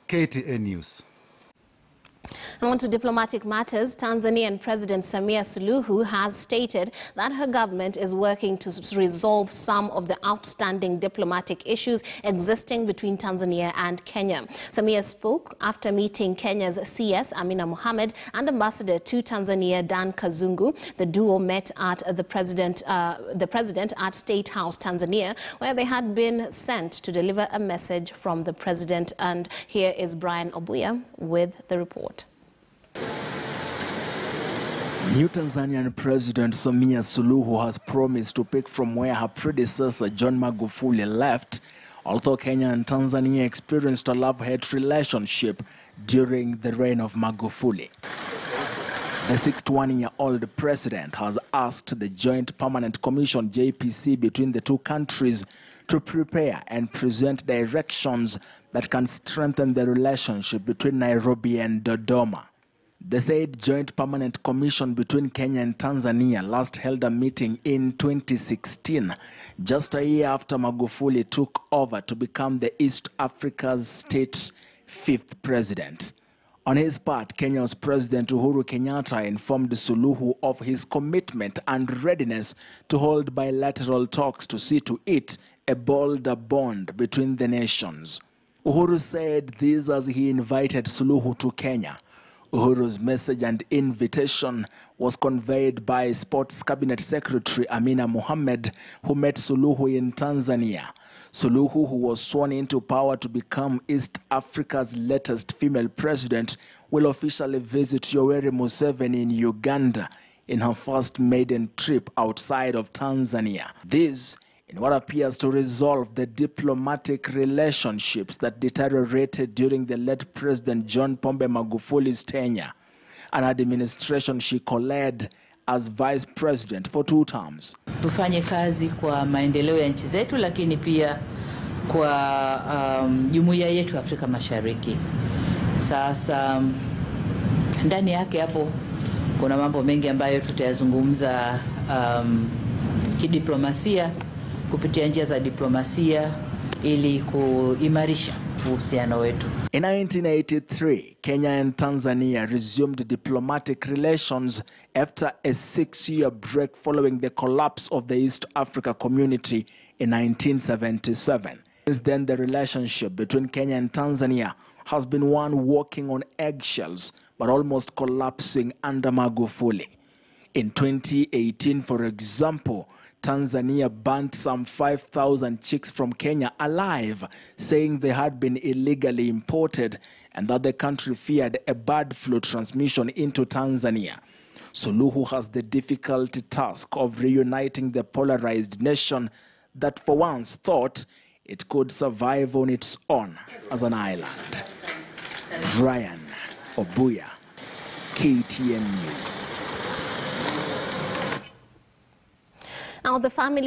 KTN News. On to diplomatic matters, Tanzanian President Samia Suluhu has stated that her government is working to resolve some of the outstanding diplomatic issues existing between Tanzania and Kenya. Samia spoke after meeting Kenya's CS Amina Mohamed and Ambassador to Tanzania Dan Kazungu. The duo met at the president at Statehouse, Tanzania, where they had been sent to deliver a message from the president. And here is Brian Obuya with the report. New Tanzanian President Samia Suluhu has promised to pick from where her predecessor John Magufuli left, although Kenya and Tanzania experienced a love-hate relationship during the reign of Magufuli. The 61-year-old president has asked the Joint Permanent Commission JPC between the two countries to prepare and present directions that can strengthen the relationship between Nairobi and Dodoma. The said Joint Permanent Commission between Kenya and Tanzania last held a meeting in 2016, just a year after Magufuli took over to become the East Africa's state's fifth president. On his part, Kenya's President Uhuru Kenyatta informed Suluhu of his commitment and readiness to hold bilateral talks to see to it a bolder bond between the nations. Uhuru said this as he invited Suluhu to Kenya. Uhuru's message and invitation was conveyed by Sports Cabinet Secretary Amina Mohamed, who met Suluhu in Tanzania. Suluhu, who was sworn into power to become East Africa's latest female president, will officially visit Yoweri Museveni in Uganda in her first maiden trip outside of Tanzania. This in what appears to resolve the diplomatic relationships that deteriorated during the late President John Pombe Magufuli's tenure, an administration she co-led as vice president for 2 terms. Tufanye kazi kwa maendeleo ya nchi zetu, lakini pia kwa jumuiya yetu Afrika Mashariki. Sasa ndani yake hapo kuna mambo mengi ambayo tutayazungumza kidiplomasia, kupitia njia za diplomasia ili kuimarisha uhusiano wetu. In 1983, Kenya and Tanzania resumed diplomatic relations after a 6-year break following the collapse of the East Africa Community in 1977. Since then, the relationship between Kenya and Tanzania has been one walking on eggshells, but almost collapsing under Magufuli. In 2018, for example, Tanzania banned some 5,000 chicks from Kenya alive, saying they had been illegally imported and that the country feared a bird flu transmission into Tanzania. Suluhu has the difficult task of reuniting the polarized nation that for once thought it could survive on its own as an island. Brian Obuya, KTN News. Now, the family